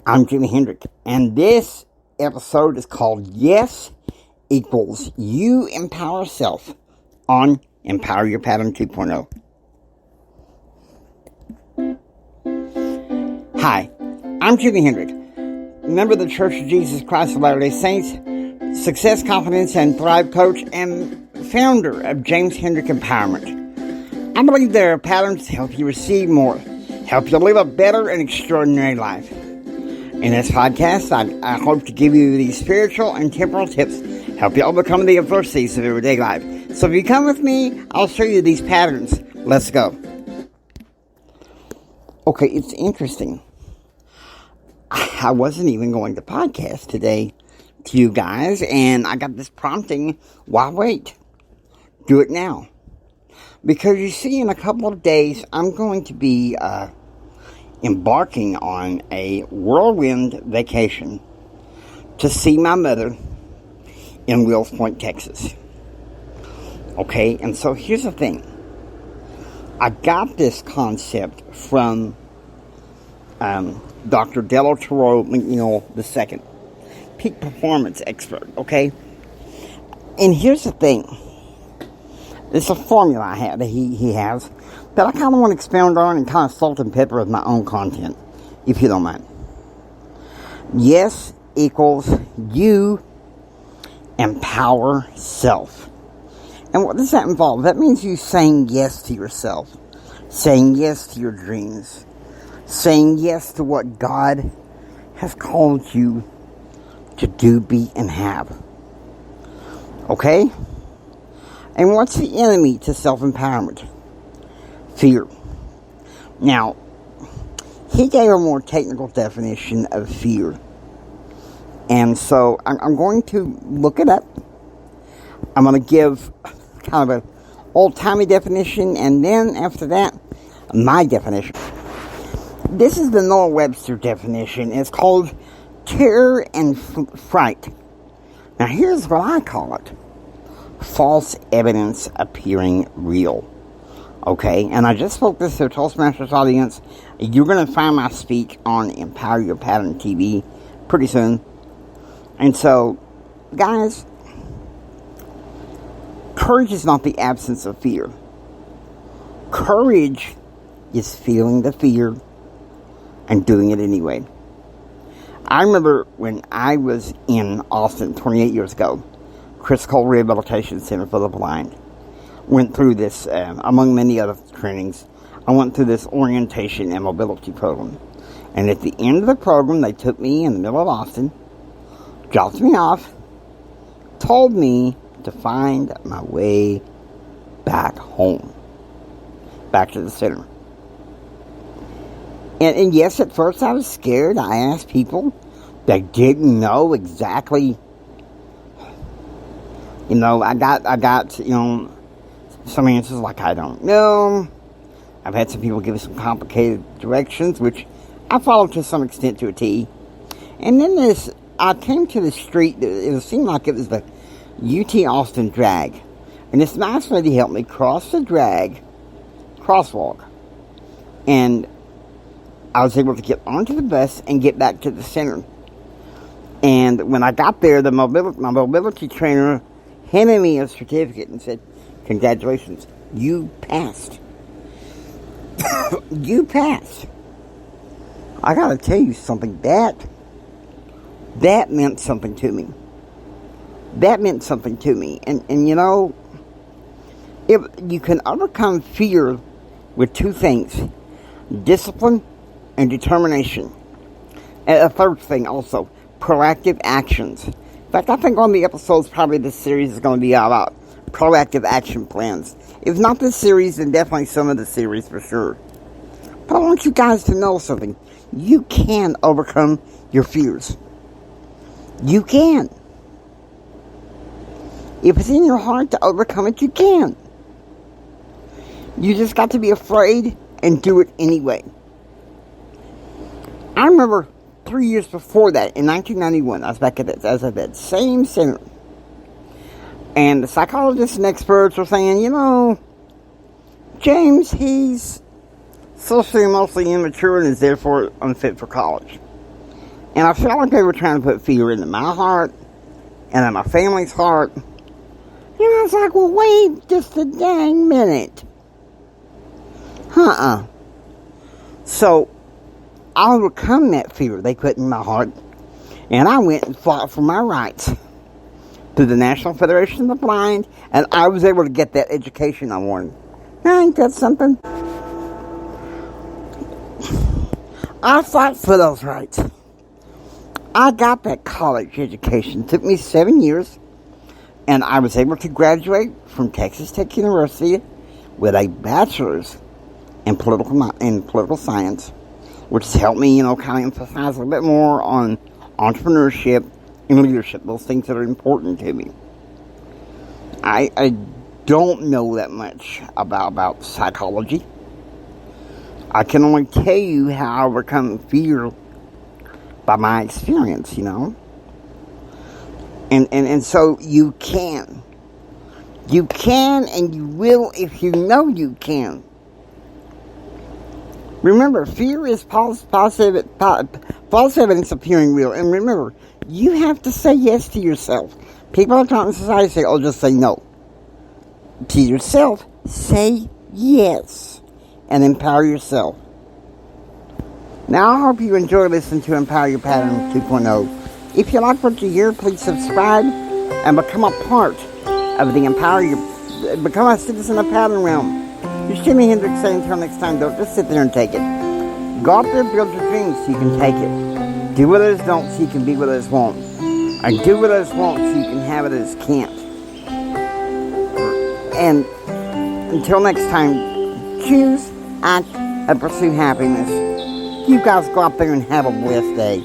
I'm Jimi Hendrick, and this episode is called Yes Equals You Empower Self on Empower Your Pattern 2.0. Hi, I'm Jimi Hendrick, member of the Church of Jesus Christ of Latter-day Saints, success, confidence, and thrive coach, and founder of James Hendrick Empowerment. I believe there are patterns to help you receive more, help you live a better and extraordinary life. In this podcast, I hope to give you these spiritual and temporal tips, help you overcome the adversities of everyday life. So if you come with me, I'll show you these patterns. Let's go. Okay, it's interesting. I wasn't even going to podcast today to you guys, and I got this prompting, why wait? Do it now. Because you see, in a couple of days, I'm going to be embarking on a whirlwind vacation to see my mother in Wills Point, Texas. Okay, and so here's the thing. I got this concept from Dr. Dello Toro McNeil II, peak performance expert, okay? And here's the thing. It's a formula I have that he has that I kind of want to expound on and kind of salt and pepper with my own content, if you don't mind. Yes equals you empower self. And what does that involve? That means you saying yes to yourself, saying yes to your dreams, saying yes to what God has called you to do, be, and have. Okay? And what's the enemy to self-empowerment? Fear. Now, he gave a more technical definition of fear. And so I'm going to look it up. I'm going to give kind of an old-timey definition, and then after that, my definition. This is the Noah Webster definition. It's called terror and fright. Now, here's what I call it. False evidence appearing real. Okay, and I just spoke this to a Toastmasters audience. You're going to find my speech on Empower Your Pattern TV pretty soon. And so, guys, courage is not the absence of fear. Courage is feeling the fear and doing it anyway. I remember when I was in Austin 28 years ago, Chris Cole Rehabilitation Center for the Blind. Went through this, among many other trainings, I went through this orientation and mobility program. And at the end of the program, they took me in the middle of Austin, dropped me off, told me to find my way back home, back to the center. And yes, at first I was scared. I asked people that didn't know exactly. I got, some answers like, I don't know. I've had some people give us some complicated directions, which I followed to some extent to a T. And then I came to the street, it seemed like it was the UT Austin drag. And this nice lady helped me cross the drag crosswalk. And I was able to get onto the bus and get back to the center. And when I got there, my mobility trainer handed me a certificate and said, congratulations, you passed. You passed. I gotta tell you something, that meant something to me. That meant something to me. And if you can overcome fear with two things, discipline and determination. And a third thing also, proactive actions. In fact, I think one of the episodes, probably this series, is going to be about proactive action plans. If not this series, then definitely some of the series for sure. But I want you guys to know something. You can overcome your fears. You can. If it's in your heart to overcome it, you can. You just got to be afraid and do it anyway. I remember 3 years before that, in 1991, I was back at that same center. And the psychologists and experts were saying, James, he's socially and emotionally immature and is therefore unfit for college. And I felt like they were trying to put fear into my heart and in my family's heart. And I was like, well, wait just a dang minute. So, I overcome that fear they put in my heart, and I went and fought for my rights through the National Federation of the Blind, and I was able to get that education I wanted. Now, ain't that something? I fought for those rights. I got that college education. It took me 7 years, and I was able to graduate from Texas Tech University with a bachelor's in political science, which has helped me, kind of emphasize a little bit more on entrepreneurship and leadership, those things that are important to me. I don't know that much about psychology. I can only tell you how I overcome fear by my experience, And so you can. You can and you will if you know you can. Remember, fear is false evidence appearing real. And remember, you have to say yes to yourself. People are taught in society say, oh, just say no. To yourself, say yes. And empower yourself. Now, I hope you enjoy listening to Empower Your Pattern 2.0. If you like what you hear, please subscribe and become a part of the become a citizen of Pattern Realm. It's Jimi Hendrix saying until next time, don't just sit there and take it. Go out there, build your dreams so you can take it. Do what others don't so you can be what others won't. And do what others won't so you can have what others can't. And until next time, choose, act, and pursue happiness. You guys go out there and have a blessed day.